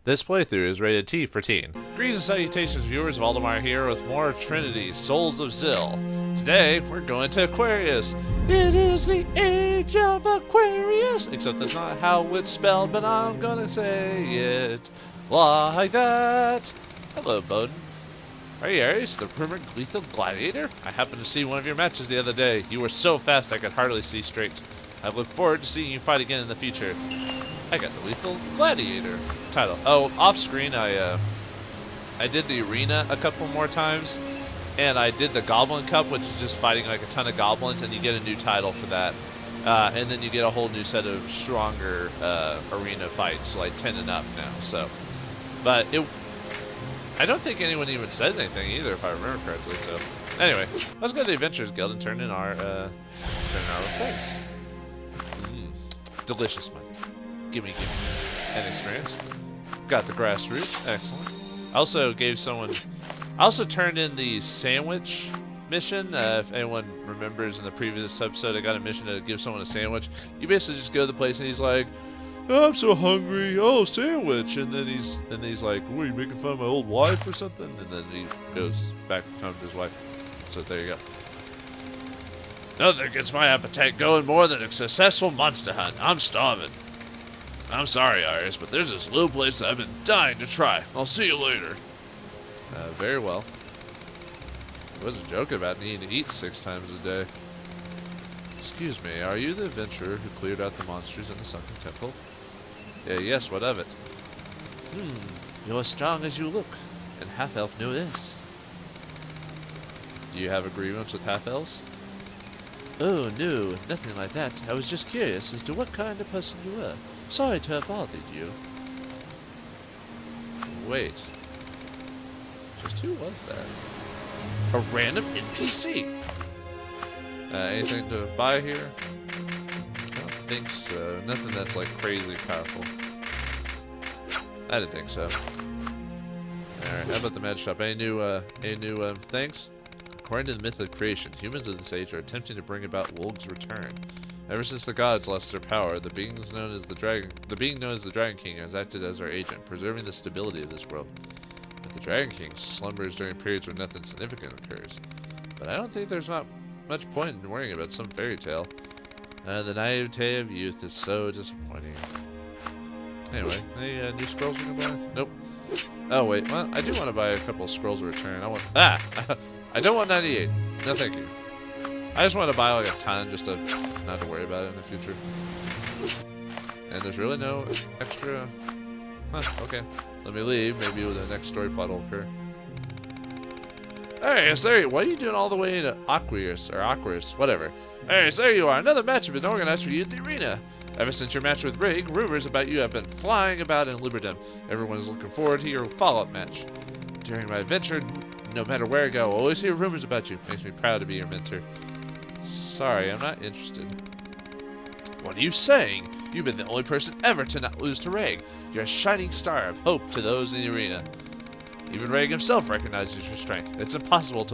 This playthrough is rated T for teen. Greetings and salutations, viewers. Vauldemare here with more Trinity, Souls of Zill. Today, we're going to Aquarius. It is the age of Aquarius! Except that's not how it's spelled, but I'm gonna say it like that. Hello, Bowden. Are you Aries, the rumored lethal gladiator? I happened to see one of your matches the other day. You were so fast I could hardly see straight. I look forward to seeing you fight again in the future. I got the lethal gladiator title. Oh, off screen, I did the arena a couple more times, and I did the Goblin Cup, which is just fighting like a ton of goblins, and you get a new title for that. And then you get a whole new set of stronger arena fights, like 10 and up now. So, but I don't think anyone even says anything either, if I remember correctly. So, anyway, let's go to the Adventurers Guild and turn in our replace. Delicious, Mike. Gimme. An experience. Got the grassroots. Excellent. I also turned in the sandwich mission. If anyone remembers in the previous episode, I got a mission to give someone a sandwich. You basically just go to the place and he's like, oh, I'm so hungry. Oh, sandwich. And then he's like, what, are you making fun of my old wife or something? And then he goes back home to his wife. So there you go. Nothing gets my appetite going more than a successful monster hunt. I'm starving. I'm sorry, Iris, but there's this little place that I've been dying to try. I'll see you later. Very well. I wasn't joking about needing to eat 6 times a day. Excuse me, are you the adventurer who cleared out the monsters in the sunken temple? Yes, what of it? You're as strong as you look, and half-elf no is. Do you have agreements with half-elves? Oh, no, nothing like that. I was just curious as to what kind of person you were. Sorry to have bothered you. Wait. Just who was that? A random NPC. Anything to buy here? I don't think so. Nothing that's like crazy powerful. I didn't think so. Alright, how about the med shop? Any new things? According to the myth of creation, humans of this age are attempting to bring about Wolg's return. Ever since the gods lost their power, the being known as the Dragon King has acted as our agent, preserving the stability of this world. But the Dragon King slumbers during periods where nothing significant occurs. But I don't think there's not much point in worrying about some fairy tale. The naivete of youth is so disappointing. Anyway, any new scrolls we can buy? Nope. Oh wait, well, I do want to buy a couple of scrolls of return. I don't want 98. No, thank you. I just want to buy like a ton just to not to worry about it in the future. And there's really no extra. Okay. Let me leave. Maybe the next story plot will occur. Hey, so there. What are you doing all the way to Aquarius or Aquarius, whatever? Hey, so there you are. Another match has been organized for you at the arena. Ever since your match with Rig, rumors about you have been flying about in Liberdom. Everyone is looking forward to your follow-up match. During my adventure, no matter where I go, I always hear rumors about you. Makes me proud to be your mentor. Sorry, I'm not interested. What are you saying? You've been the only person ever to not lose to Reg. You're a shining star of hope to those in the arena. Even Reg himself recognizes your strength. It's impossible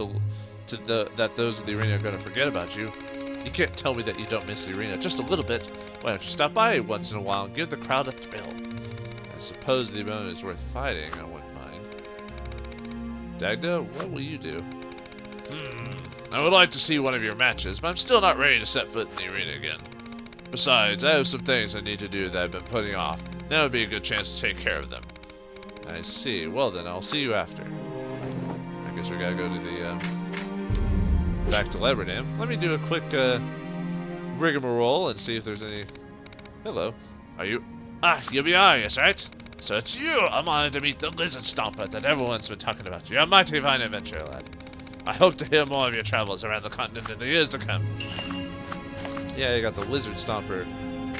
that those in the arena are going to forget about you. You can't tell me that you don't miss the arena just a little bit. Why don't you stop by once in a while and give the crowd a thrill? I suppose the opponent is worth fighting. I wouldn't mind. Dagda, what will you do? I would like to see one of your matches, but I'm still not ready to set foot in the arena again. Besides, I have some things I need to do that I've been putting off. Now would be a good chance to take care of them. I see. Well then, I'll see you after. I guess we gotta go to the, back to Liberdom. Let me do a quick, rigmarole and see if there's any... Hello. Are you... you'll be Arius, right? So it's you! I'm honored to meet the lizard stomper that everyone's been talking about. You're a mighty fine adventurer, lad. I hope to hear more of your travels around the continent in the years to come. Yeah, you got the lizard stomper.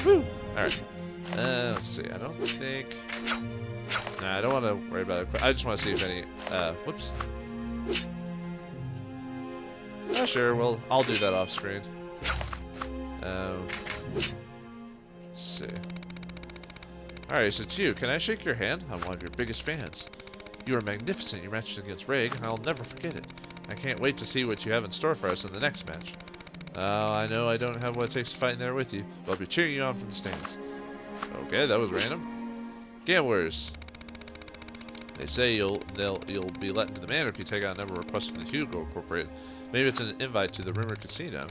Woo! Alright. Let's see. I don't think... Nah, I don't want to worry about it. I just want to see if any... Whoops. Oh, sure. Well, I'll do that off screen. Let's see. Alright, so it's you. Can I shake your hand? I'm one of your biggest fans. You are magnificent. Your match against Reg. I'll never forget it. I can't wait to see what you have in store for us in the next match. I know I don't have what it takes to fight in there with you, but I'll be cheering you on from the stands. Okay, that was random. Gamblers. They say you'll be let into the manor if you take out a number of requests from the Hugo Corporate. Maybe it's an invite to the Rumor Casino.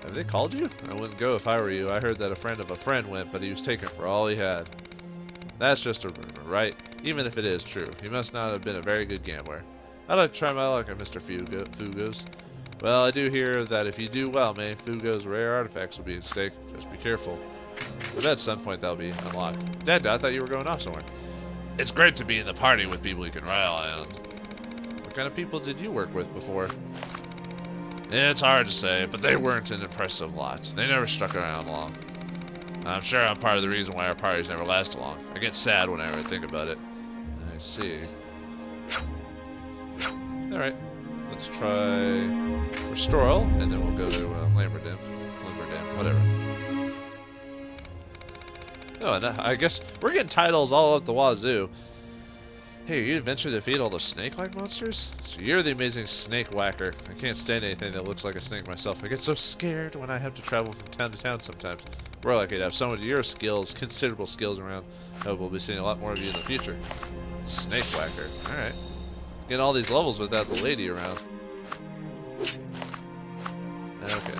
Have they called you? I wouldn't go if I were you. I heard that a friend of a friend went, but he was taken for all he had. That's just a rumor, right? Even if it is true, he must not have been a very good gambler. I'd like to try my luck at Mr. Fugo's. Well, I do hear that if you do well, many Fugo's rare artifacts will be at stake. Just be careful. I bet at some point that'll be unlocked. Dad, I thought you were going off somewhere. It's great to be in the party with people you can rely on. What kind of people did you work with before? It's hard to say, but they weren't an impressive lot. They never stuck around long. I'm sure I'm part of the reason why our parties never last long. I get sad whenever I think about it. I see. Alright, let's try Restoril, and then we'll go to Limberdam, whatever. Oh, and I guess we're getting titles all up the wazoo. Hey, you adventure to defeat all the snake-like monsters? So you're the amazing snake whacker. I can't stand anything that looks like a snake myself. I get so scared when I have to travel from town to town sometimes. We're lucky to have some of your skills, considerable skills around. I hope we'll be seeing a lot more of you in the future. Snake whacker. Alright. Getting all these levels without the lady around. Okay,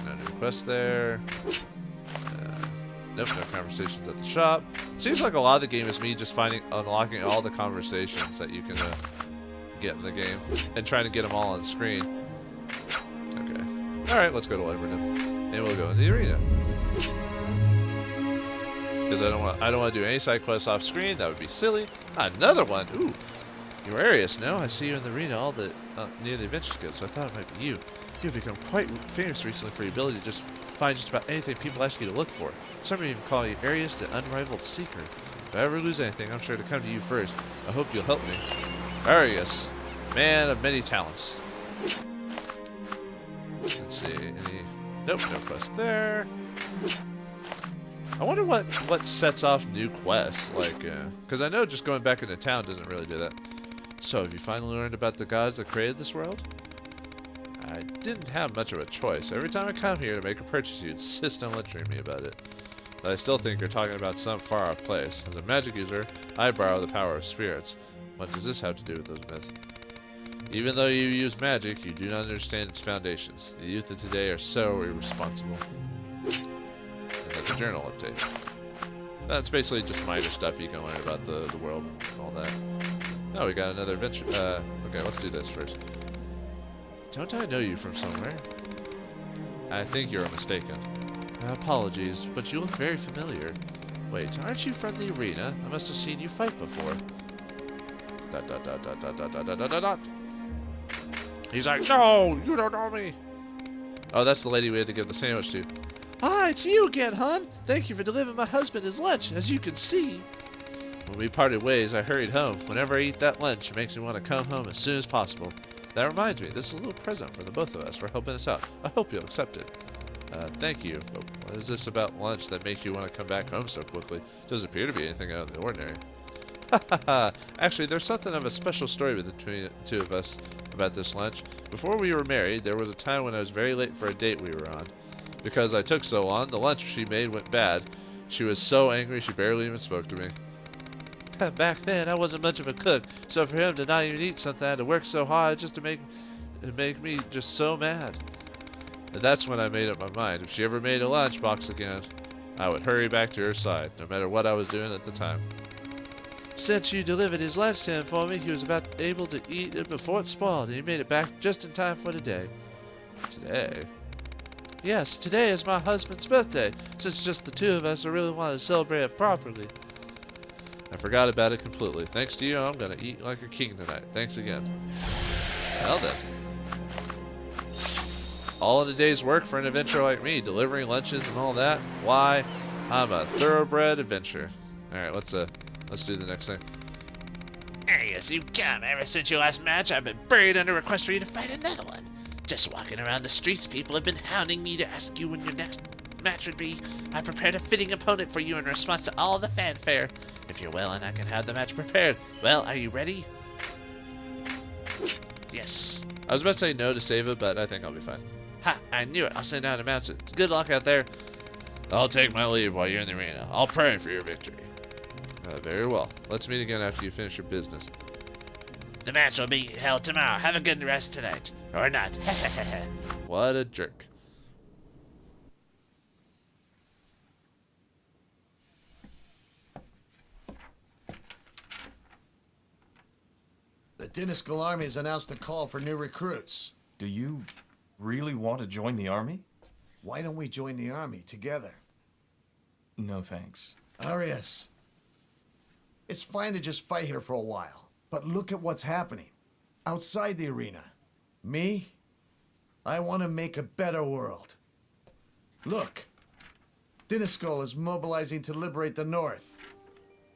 no new quest there. Nope, no conversations at the shop. Seems like a lot of the game is me just unlocking all the conversations that you can get in the game and trying to get them all on screen. Okay. Alright, let's go to Limberdam. And we'll go in the arena. Because I don't want to do any side quests off screen. That would be silly. Another one. Ooh. You're Arius now. I see you in the arena all the near the Adventure Guild, so I thought it might be you. You've become quite famous recently for your ability to just find just about anything people ask you to look for. Some even call you Arius the Unrivaled Seeker. If I ever lose anything, I'm sure to come to you first. I hope you'll help me. Arius, man of many talents. Let's see. Nope, no quest there. I wonder what sets off new quests, like, because I know just going back into town doesn't really do that. So, have you finally learned about the gods that created this world? I didn't have much of a choice. Every time I come here to make a purchase, you insist on lecturing me about it. But I still think you're talking about some far-off place. As a magic user, I borrow the power of spirits. What does this have to do with those myths? Even though you use magic, you do not understand its foundations. The youth of today are so irresponsible. And the journal update. That's basically just minor stuff you can learn about the world and all that. Oh, we got another adventure. Okay, let's do this first. Don't I know you from somewhere? I think you're mistaken. Apologies, but you look very familiar. Wait, aren't you from the arena? I must have seen you fight before. Dot dot dot dot dot dot dot dot dot dot. He's like, no, you don't know me. Oh, that's the lady we had to give the sandwich to. Ah, it's you again, hon. Thank you for delivering my husband his lunch, as you can see. When we parted ways, I hurried home. Whenever I eat that lunch, it makes me want to come home as soon as possible. That reminds me, this is a little present for the both of us for helping us out. I hope you'll accept it. Thank you. But what is this about lunch that makes you want to come back home so quickly? Doesn't appear to be anything out of the ordinary. Ha ha ha. Actually, there's something of a special story between the two of us about this lunch. Before we were married, there was a time when I was very late for a date we were on. Because I took so long, the lunch she made went bad. She was so angry she barely even spoke to me. Back then, I wasn't much of a cook, so for him to not even eat something I had to work so hard just to make me just so mad. And that's when I made up my mind. If she ever made a lunchbox again, I would hurry back to her side, no matter what I was doing at the time. Since you delivered his lunch to him for me, he was about able to eat it before it spoiled, and he made it back just in time for today. Today? Yes, today is my husband's birthday, since just the two of us really wanted to celebrate it properly. I forgot about it completely. Thanks to you, I'm gonna eat like a king tonight. Thanks again. Well then. All in a day's work for an adventurer like me, delivering lunches and all that. Why? I'm a thoroughbred adventurer. Alright, let's do the next thing. Arius, you come. Ever since your last match, I've been buried under request for you to fight another one. Just walking around the streets, people have been hounding me to ask you when your next match would be. I prepared a fitting opponent for you in response to all the fanfare. If you're willing, I can have the match prepared. Well, are you ready? Yes. I was about to say no to save it, but I think I'll be fine. Ha! I knew it. I'll send down and announce it. Good luck out there. I'll take my leave while you're in the arena. I'll pray for your victory. Very well. Let's meet again after you finish your business. The match will be held tomorrow. Have a good rest tonight. Or not. What a jerk. The Diniskal army has announced a call for new recruits. Do you really want to join the army? Why don't we join the army together? No thanks. Arias, it's fine to just fight here for a while, but look at what's happening outside the arena. Me? I want to make a better world. Look, Diniskal is mobilizing to liberate the North,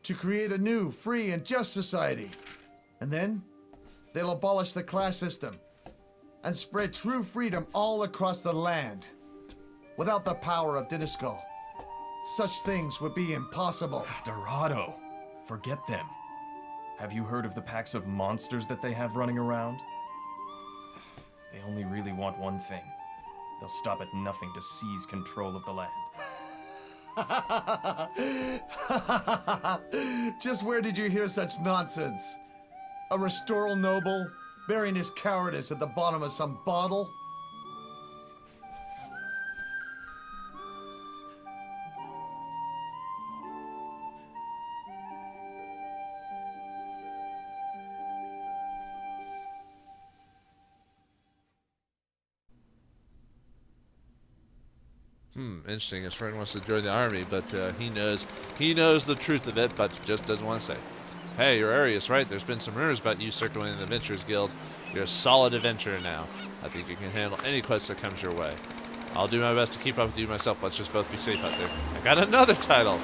to create a new, free, and just society. And then, they'll abolish the class system and spread true freedom all across the land. Without the power of Diniskal, such things would be impossible. Dorado, forget them. Have you heard of the packs of monsters that they have running around? They only really want one thing. They'll stop at nothing to seize control of the land. Just where did you hear such nonsense? A restoral noble burying his cowardice at the bottom of some bottle? Interesting. His friend wants to join the army, but he knows the truth of it, but just doesn't want to say. Hey, you're Arias, right? There's been some rumors about you circling in the Adventurers Guild. You're a solid adventurer now. I think you can handle any quest that comes your way. I'll do my best to keep up with you myself. Let's just both be safe out there. I got another title.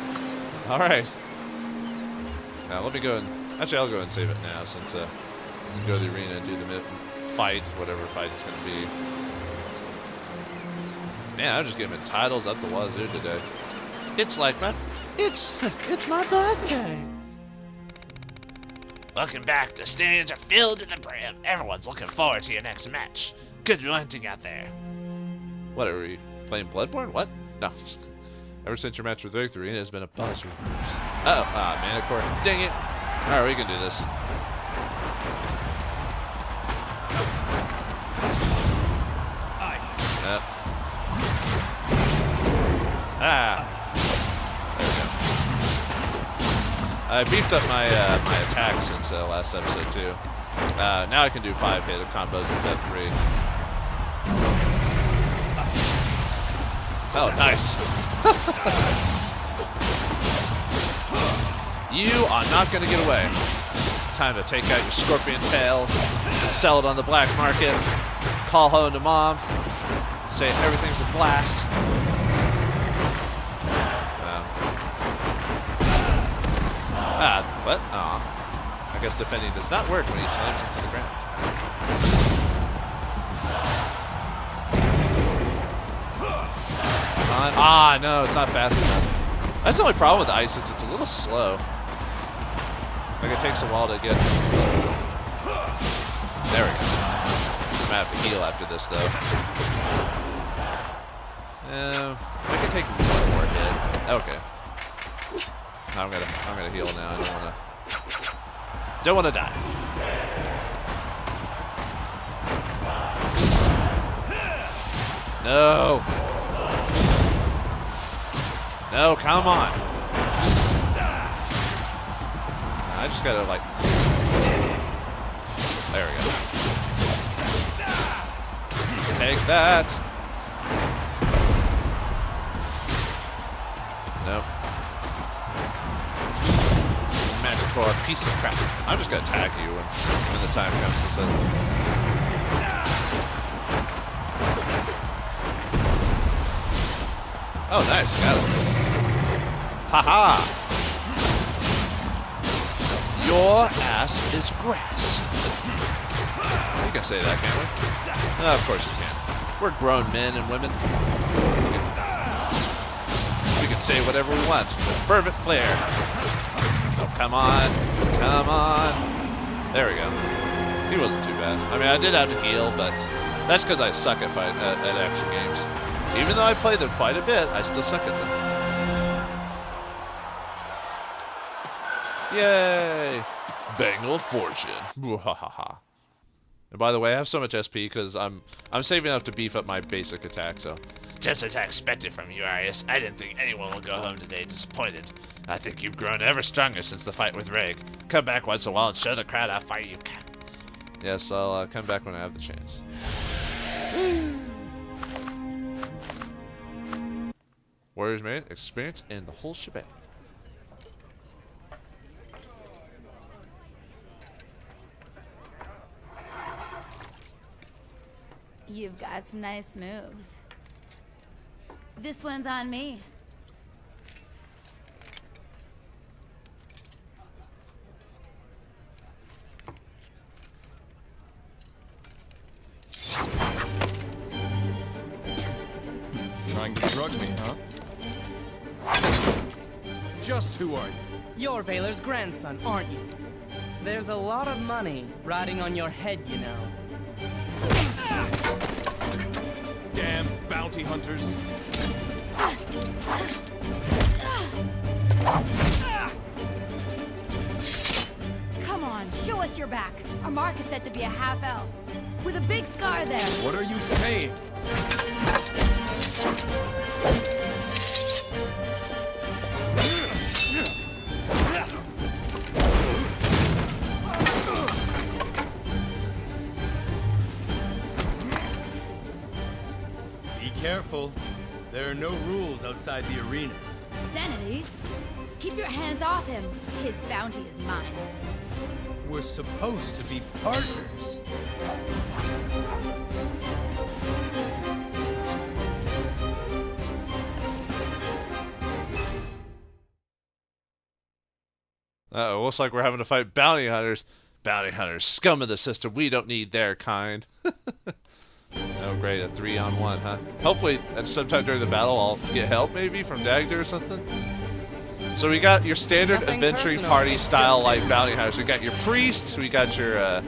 All right. Now let me go and actually I'll go and save it now since we can go to the arena and do the fight, whatever fight it's going to be. Man, I'm just giving titles up the wazoo today. It's like it's my birthday. Welcome back. The stands are filled to the brim. Everyone's looking forward to your next match. Good hunting out there. What, are we playing Bloodborne? What? No. Ever since your match with Victory, it has been a buzz. Uh-oh. Ah, Manicore. Dang it. All right, we can do this. Yep. Ah. I beefed up my my attack since last episode too. Now I can do 5-hit combos instead of 3. Oh, nice. You are not going to get away. Time to take out your scorpion tail, sell it on the black market, call home to mom, say everything's a blast. What? Aw. I guess defending does not work when he slams into the ground. Come on. Ah, no, it's not fast enough. That's the only problem with the ice is it's a little slow. Like it takes a while to get. There we go. I'm gonna have to heal after this though. I can take one more hit. Okay. I'm gonna heal now. I don't wanna die. No. No, come on. I just gotta like. There we go. Take that. Nope. For a piece of crap. I'm just gonna attack you when the time comes to say. Oh, nice, got it. Haha! Your ass is grass. You can say that, can't we? Of course you can. We're grown men and women. We can say whatever we want with fervent flair. Come on. Come on. There we go. He wasn't too bad. I mean, I did have to heal, but that's because I suck at action games. Even though I play them quite a bit, I still suck at them. Yay! Bangle of Fortune. Bwahaha. And by the way, I have so much SP because I'm saving up to beef up my basic attack, so. Just as I expected from you, Arius, I didn't think anyone would go home today disappointed. I think you've grown ever stronger since the fight with Rig. Come back once in a while and show the crowd how far you can. Yes, I'll come back when I have the chance. Warriors made experience and the whole shebang. You've got some nice moves. This one's on me. Trying to drug me, huh? Just who are you? You're Baylor's grandson, aren't you? There's a lot of money riding on your head, you know. Damn bounty hunters. Come on, show us your back. Our mark is said to be a half-elf, with a big scar there. What are you saying? Be careful. There are no rules outside the arena. Zenides, keep your hands off him. His bounty is mine. We're supposed to be partners. Uh-oh, looks like we're having to fight bounty hunters. Bounty hunters, scum of the system. We don't need their kind. Oh, great, a 3-on-1, huh? Hopefully, at sometime during the battle, I'll get help, maybe, from Dagda or something. So we got your standard Nothing adventure personal. party style, like, bounty hunters. We got your priests, we got your, at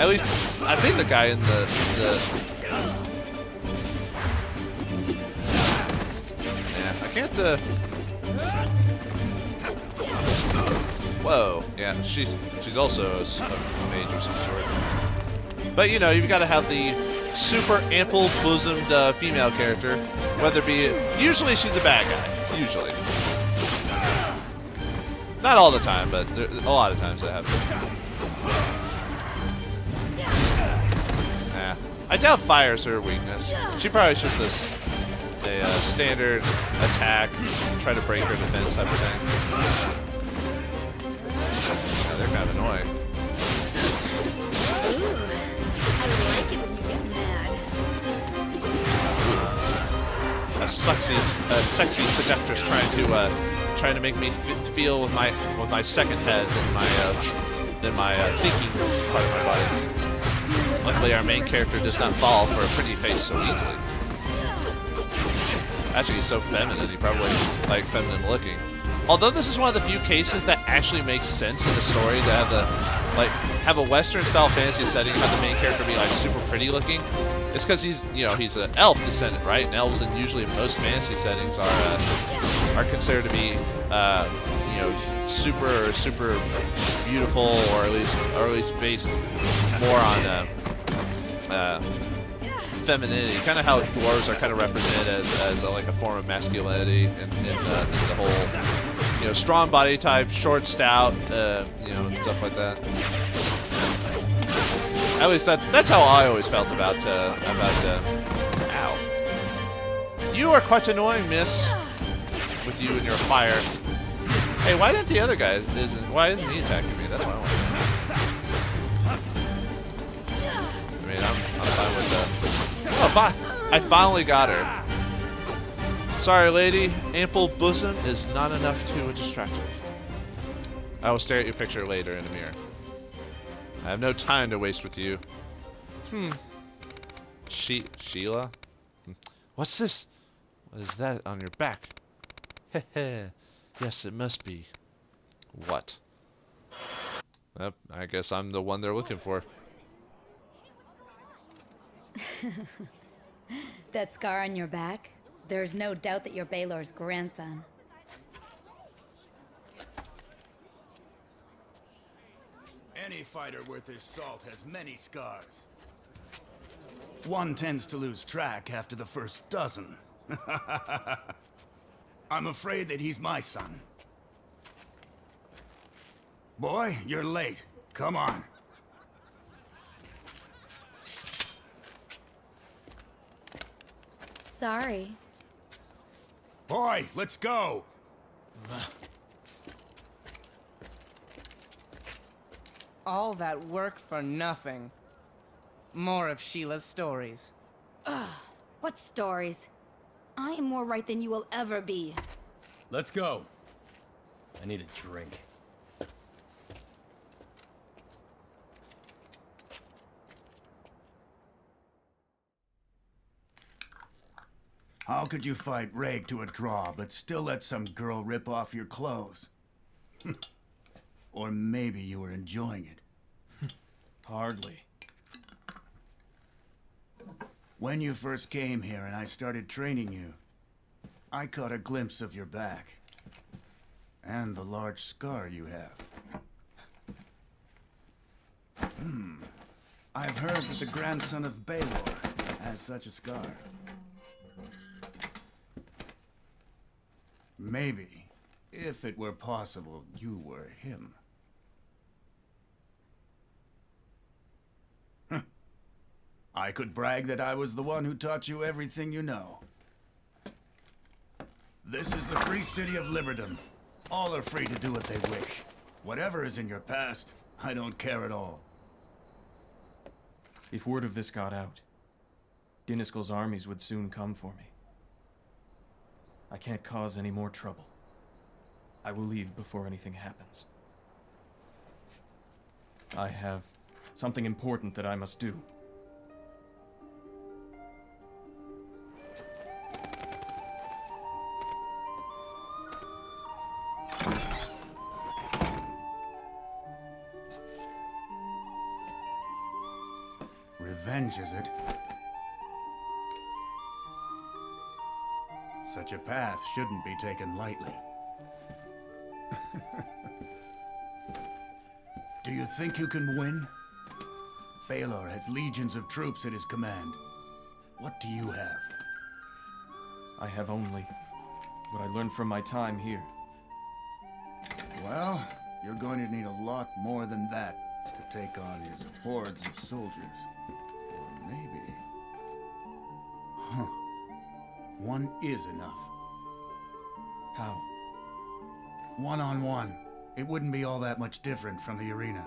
least, I think the guy in the yeah, I can't, whoa, yeah, she's also a mage of some sort. But, you know, you've got to have the super ample-bosomed female character, whether it be... Usually she's a bad guy. Usually. Not all the time, but a lot of times that happens. Nah. I doubt fire's her weakness. She probably is just a standard attack, try to break her defense type of thing. Yeah, they're kind of annoying. Ooh, I like it when you get mad. A sexy seductress trying to make me feel with my second head than my thinking part of my body. Luckily, our main character does not fall for a pretty face so easily. Actually, he's so feminine. He probably like feminine looking. Although this is one of the few cases that actually makes sense in the story to have a Western style fantasy setting, have the main character be like super pretty looking. It's because he's an elf descendant, right? And elves, and usually in most fantasy settings, are considered to be super beautiful, or at least based more on femininity, kind of how dwarves are kind of represented as like a form of masculinity in the whole, strong body type, short, stout, and stuff like that. At least that's how I always felt about ow. You are quite annoying, miss, with you and your fire. Hey, why didn't the other guy why isn't he attacking me? That's what I want to know. I mean, I'm fine with that. Oh, I finally got her. Sorry, lady. Ample bosom is not enough to distract me. I will stare at your picture later in the mirror. I have no time to waste with you. Sheila? What's this? What is that on your back? Heh. Yes, it must be. What? Well, I guess I'm the one they're looking for. That scar on your back? There's no doubt that you're Baylor's grandson. Any fighter worth his salt has many scars. One tends to lose track after the first dozen. I'm afraid that he's my son. Boy, you're late. Come on. Sorry. Boy, let's go! All that work for nothing. More of Sheila's stories. What stories? I am more right than you will ever be. Let's go. I need a drink. How could you fight Reg to a draw, but still let some girl rip off your clothes? Or maybe you were enjoying it. Hardly. When you first came here and I started training you, I caught a glimpse of your back. And the large scar you have. I've heard that the grandson of Baylor has such a scar. Maybe, if it were possible, you were him. I could brag that I was the one who taught you everything you know. This is the free city of Liberdom. All are free to do what they wish. Whatever is in your past, I don't care at all. If word of this got out, Dinniskel's armies would soon come for me. I can't cause any more trouble. I will leave before anything happens. I have something important that I must do. Revenge, is it? Such a path shouldn't be taken lightly. Do you think you can win? Baylor has legions of troops at his command. What do you have? I have only what I learned from my time here. Well, you're going to need a lot more than that to take on his hordes of soldiers. Or maybe... One is enough. How? One-on-one. It wouldn't be all that much different from the arena.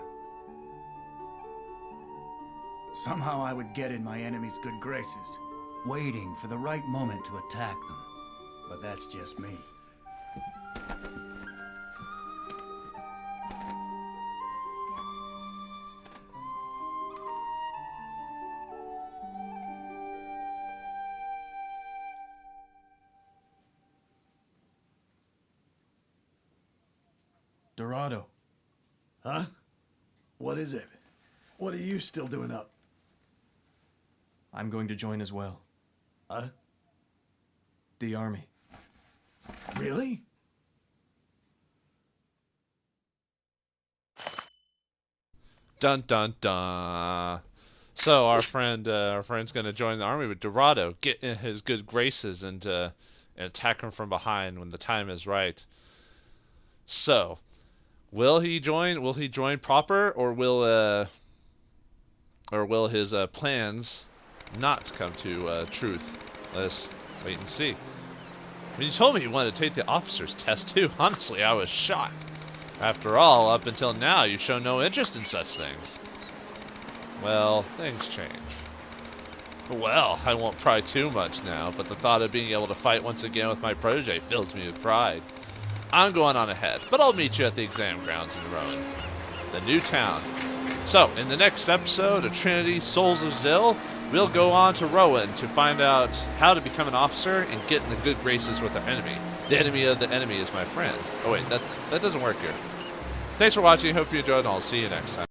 Somehow I would get in my enemy's good graces, waiting for the right moment to attack them. But that's just me. Dorado. Huh? What is it? What are you still doing up? I'm going to join as well. Huh? The army. Really? Dun dun dun. So our friend's gonna join the army with Dorado, get in his good graces, and attack him from behind when the time is right. So, will he join? Will he join proper, or will his plans not come to truth? Let's wait and see. I mean, you told me you wanted to take the officer's test too. Honestly, I was shocked. After all, up until now, you've shown no interest in such things. Well, things change. Well, I won't pry too much now, but the thought of being able to fight once again with my protege fills me with pride. I'm going on ahead, but I'll meet you at the exam grounds in Rowan, the new town. So, in the next episode of Trinity, Souls of Zill, we'll go on to Rowan to find out how to become an officer and get in the good graces with our enemy. The enemy of the enemy is my friend. Oh wait, that doesn't work here. Thanks for watching, hope you enjoyed, and I'll see you next time.